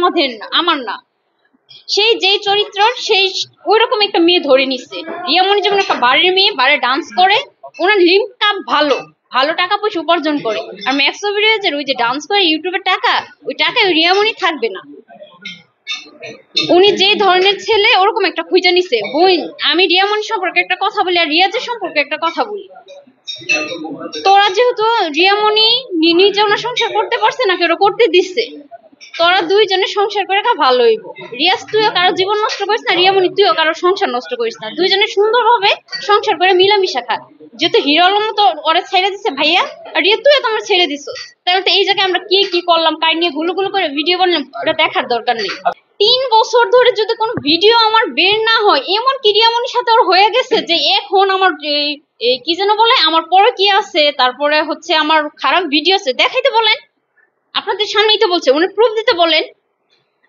আমাদের না, আমার না, সেই যেই চরিত্র সেই ওইরকম একটা মেয়ে ধরে নিচ্ছে। রিয়ামণি যেমন একটা বাড়ির মেয়ে, বাড়ি ডান্স করে, ওনার লিঙ্ক আপ ভালো, ভালো টাকা পয়সা উপার্জন করে। আর ম্যাক্স অভিরিয়াজের ওই যে ডান্স করে ইউটিউবের টাকা, ওই টাকায় রিয়ামণি থাকবে না। উনি যে ধরনের ছেলে ওরকম একটা খুঁজে নিছে। বোন, আমি রিয়ামণি সম্পর্কে একটা কথা বলি আর রিয়াজের সম্পর্কে একটা কথা বলি। তোরা যেহেতু রিয়ামণি নিজে ওনার সংসার করতে পারছে না, কেউ করতে দিচ্ছে, তোরা দুইজনে সংসার করে খা, ভালো হইব। রিয়াজ তুইও কারো জীবন নষ্ট করিস না, রিয়ামণি তুইও কারো সংসার নষ্ট করিস না, দুইজনে সুন্দরভাবে সংসার করে মিলামিশা খা। যেহেতু হিরো আলম তো ওরা ছেড়ে দিচ্ছে ভাইয়া, আর রিয়া তুইও তো আমার ছেড়ে দিছ, তাহলে তো এই জায়গায় আমরা কি করলাম, কার নিয়ে গুলো করে ভিডিও বানালাম, ওটা দেখার দরকার নেই। 3 বছর ধরে যদি কোনো ভিডিও আমার বের না হয়, এমন কি রিয়ামণির সাথে ওর হয়ে গেছে যে এখন আমার কি যেন বলে, আমার পরে কি আছে, তারপরে হচ্ছে আমার খারাপ ভিডিও আছে, দেখাইতে বলেন। আপনাদের সামনেই তো বলছে, উনি প্রুফ দিতে বলেন।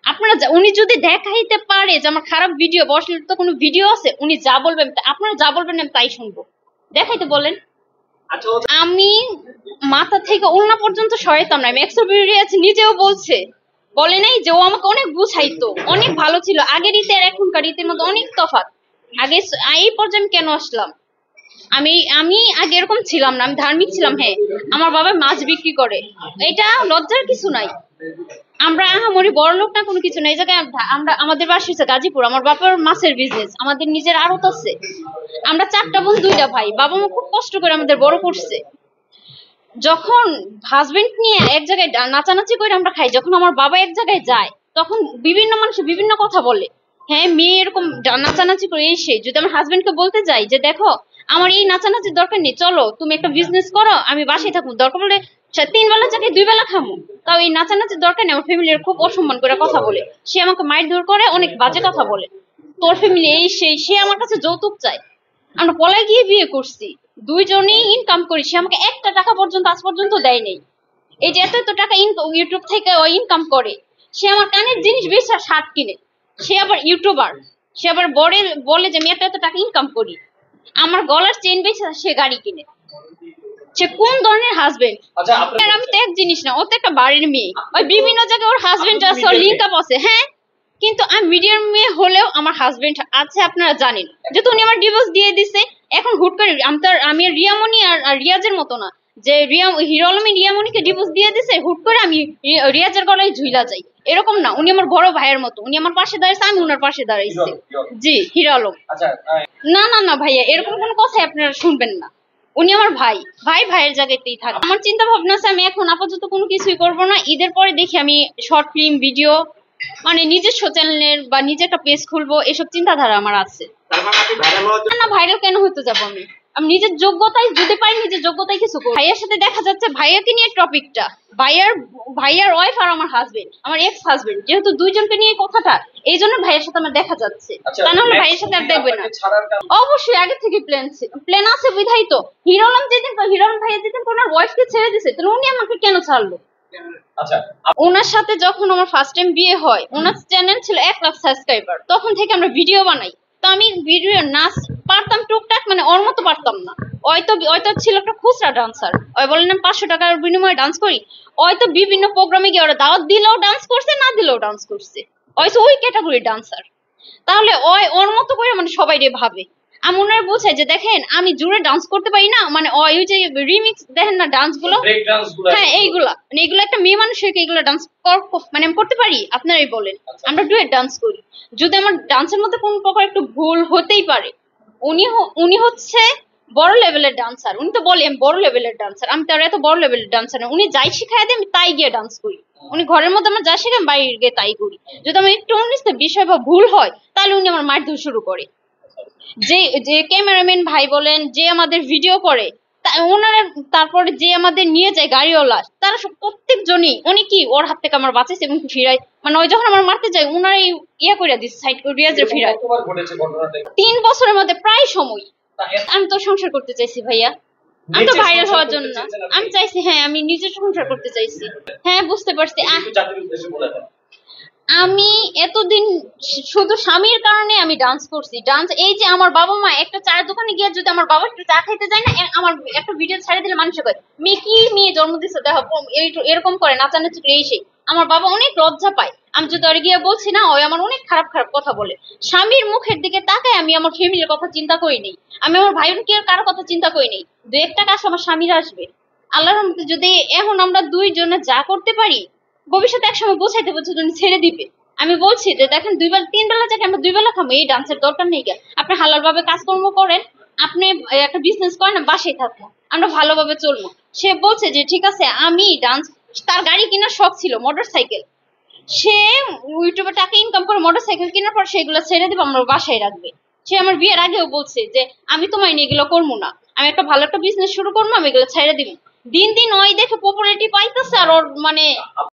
আপনারা উনি যদি দেখাইতে পারে যে আমার খারাপ ভিডিও, বসলে তো কোনো ভিডিও আছে, উনি যা বলবেন, আপনারা যা বলবেন আমি তাই শুনবো, দেখাইতে বলেন। আমি মাথা থেকে ওড়না পর্যন্ত সরাইতাম না। ম্যাক্স অভিরিয়াজ নিজেও বলছে, বলে নাই যে ও আমাকে অনেক বুঝাইতো, অনেক ভালো ছিল। আগের রীতি আর এখনকার রীতির মধ্যে অনেক তফাৎ। আগে এই পর্যায়ে কেন আসলাম, আমি আগে এরকম ছিলাম না, আমি ধার্মিক ছিলাম। হ্যাঁ, আমার বাবা মাছ বিক্রি করে, এটা লজ্জার কিছু নাই। আমরা আহামরি বড় লোক না, কোনো কিছু নাই। এই জায়গায় আমরা, আমাদের বাসা হচ্ছে গাজীপুর, আমার বাবার মাছের বিজনেস, আমাদের নিজের আড়ত আছে। আমরা 4টা বোন 2টা ভাই, বাবা মা খুব কষ্ট করে আমাদের বড় করছে। যখন হাজবেন্ড নিয়ে এক জায়গায় নাচানাচি করে আমরা খাই, যখন আমার বাবা এক জায়গায় যায়, তখন বিভিন্ন মানুষ বিভিন্ন কথা বলে। হ্যাঁ, মেয়ে এরকম নাচানাচি করে এসে যদি আমার হাজবেন্ডকে বলতে যাই যে দেখো আমার এই নাচানাচির দরকার নেই, চলো তুমি একটা বিজনেস করো, আমি বাসায় থাকবো, দরকার বলে 3 বেলা চাকরি 2 বেলা খামো, তাও এই নাচানাচির দরকার নেই। আমার ফ্যামিলির খুব অসম্মান করে কথা বলে, সে আমাকে মারধর করে, অনেক বাজে কথা বলে। তোর ফ্যামিলি এই সেই, সে আমার কাছে যৌতুক চায়। আমরা পলায় গিয়ে বিয়ে করছি, দুইজনেই ইনকাম করি, সে আমাকে 1টা টাকা পর্যন্ত আজ পর্যন্ত দেয় নেই। এই যে এত টাকা ইউটিউব থেকে ও ইনকাম করে, সে আমার কানের জিনিস বেচে শার্ট কিনে, সে আবার ইউটিউবার, সে আবার বলে যে আমি এত টাকা ইনকাম করি। আমার গলার চেইন বেচে সে গাড়ি কিনে। সে কোন ধরনের হাজবেন্ড? আমি তো এক জিনিস না, ও তো একটা বাড়ির মেয়ে, ওই বিভিন্ন জায়গায় ওর হাজবেন্ড আছে, ওর লিঙ্ক আপ আছে। হ্যাঁ, কিন্তু আমি মিডিয়াম মেয়ে হলেও আমার হাজবেন্ড আছে, আপনারা জানেন। যেহেতু উনি আমার ডিভোর্স দিয়ে দিছে, এখন হুট করে আমি রিয়ামণি আর রিয়াজের মতো না যে হিরো আলমী রিয়ামণিকে ডিভোর্স দিয়ে দিছে, হুট করে আমি রিয়াজের গলায় ঝুইলা যাই, এরকম না। উনি আমার বড় ভাইয়ের মতো, উনি আমার পাশে দাঁড়াইছে, আমি উনার পাশে দাঁড়াইছি। জি, হিরো আলম। না না না ভাইয়া, এরকম কোনো কথাই আপনারা শুনবেন না। উনি আমার ভাইয়ের জায়গাতেই থাকে। আমার চিন্তা ভাবনা আছে, আমি এখন আপাতত কোনো কিছুই করবো না। ঈদের পরে দেখি আমি শর্ট ফিল্ম ভিডিও, মানে নিজস্ব চ্যানেলের বা নিজে একটা পেজ খুলবো, এসব চিন্তাধারা আমার আছে। না, ভাইরাল কেন হতে যাবো আমি? আমি নিজের যোগ্যতায় যদি পাই, নিজের যোগ্যতায় কিছু করবো। ভাইয়ার সাথে দেখা যাচ্ছে, ভাইয়াকে নিয়ে টপিকটা, ভাইয়ার ওয়াইফ আর আমার হাজবেন্ড, আমার এক্স হাজবেন্ড, যেহেতু দুইজনকে নিয়ে কথাটা, এই জন্য ভাইয়ের সাথে আমার দেখা যাচ্ছে। তা না হলে ভাইয়ের সাথে আর দেখবে না। অবশ্যই আগে থেকে প্ল্যান আছে বিধাই তো। হিরো আলম ভাইয়া যেদিন ওনার ওয়াইফকে ছেড়ে দিছে, তাহলে উনি আমাকে কেন ছাড়লো? ওনার সাথে যখন আমার ফার্স্ট টাইম বিয়ে হয়, ওনার চ্যানেল ছিল 1 লাখ সাবস্ক্রাইবার, তখন থেকে আমরা ভিডিও বানাই। তো আমি ভিডিও নাচ পারতাম টুকটাক, মানে ওর মতো পারতাম না। হয়তো ছিল একটা খুচরা ডান্সার, ওই বলেন 500 টাকার বিনিময়ে ডান্স করি। হয়তো বিভিন্ন প্রোগ্রামে গিয়ে ওরা দাওয়াত দিলেও ডান্স করছে, না দিলেও ডান্স করছে, হয়তো ওই ক্যাটাগরির ডান্সার। তাহলে ওর মতো করে মানে সবাই রে ভাবে। আমি ওনার বোঝাই যে দেখেন আমি জোরে ডান্স করতে পারি না, মানে ওই যে রিমিক্স দেখেন না ডান্স গুলো, হ্যাঁ এইগুলা, মানে এগুলো একটা মেয়ে মানুষের এগুলো ডান্স মানে আমি করতে পারি? আপনারাই বলেন। আমরা ডুয়েট ডান্স করি, যদি আমার ডান্সের মধ্যে কোন প্রকার একটু ভুল হতেই পারে। উনি হচ্ছে বড় লেভেলের ডান্সার, উনি তো বলে আমি বড় লেভেলের ডান্সার, আমি তো আর এত বড় লেভেলের ডান্সার না। উনি যাই শিখাই দেয় আমি তাই গিয়ে ডান্স করি। উনি ঘরের মধ্যে আমার যা শিখান বাইরে গিয়ে তাই করি। যদি আমার একটু বিষয় বা ভুল হয়, তাহলে উনি আমার মারধর শুরু করে। যে ক্যামেরাম্যান ভাই বলেন, যে আমাদের ভিডিও করে, ওনারা, তারপরে যে আমাদের নিয়ে যায় গাড়িওয়ালা, তারা সব প্রত্যেকজনই উনি কি ওর হাত থেকে আমার বাঁচাইছে এবং ফিরাই, মানে ওই যখন আমার মারতে যায় উনারাই ইয়া করে দিচ্ছে, সাইড করে রিয়াজের ফিরায়। 3 বছরের মধ্যে প্রায় সময়। আমি তো সংসার করতে চাইছি ভাইয়া, আমি তো ভাইরাল হওয়ার জন্য না, আমি চাইছি, হ্যাঁ আমি নিজের সংসার করতে চাইছি। হ্যাঁ বুঝতে পারছি। আমি এতদিন শুধু স্বামীর কারণে আমি ডান্স করছি। ডান্স এই যে আমার বাবা মা একটা চায়ের দোকানে গিয়ে যদি আমার বাবা একটু চা খাইতে যায় না, আমার একটা ভিডিও ছাড়ে দিলে মানুষ কয় মেয়ে কি মেয়ে জন্ম দিচ্ছে দেখো এরকম করে নাচানাচি করে এই সেই। আমার বাবা অনেক লজ্জা পায়। আমি যদি ওরে গিয়ে বলছি না, ওই আমার অনেক খারাপ খারাপ কথা বলে। স্বামীর মুখের দিকে তাকায় আমি আমার ফ্যামিলির কথা চিন্তা করি নেই, আমি আমার ভাই বোনকে কারো কথা চিন্তা করি নেই। দু একটা কাজ আমার স্বামীর আসবে আল্লাহর রহমতে। যদি এখন আমরা দুইজনে যা করতে পারি, ভবিষ্যতে একসময় বোঝাইতে বোঝাতে ছেড়ে দিবে। আমি বলছি যে দেখেন 2 বেলা 3 বেলা যাকে আমরা 2 বেলা খাবো, এই ডান্সের দরকার নেই। আপনি হালাল ভাবে কাজকর্ম করেন, আপনি একটা বিজনেস করেন, বাসায় থাকুন, আমরা ভালোভাবে চলবো। সে বলছে যে ঠিক আছে আমি ডান্স, তার গাড়ি কেনার শখ ছিল মোটর সাইকেল, সে ইউটিউবে টাকা ইনকাম করে মোটর সাইকেল কেনার পর সেগুলো ছেড়ে দিব, আমরা বাসায় রাখবে। সে আমার বিয়ের আগেও বলছে যে আমি তোমায় নিয়ে এগুলো করবো না, আমি একটা ভালো একটা বিজনেস শুরু করবো, আমি এগুলো ছেড়ে দিব। দিন দিন ওই দেখে পপুলারিটি পাইতেছে আর ওর মানে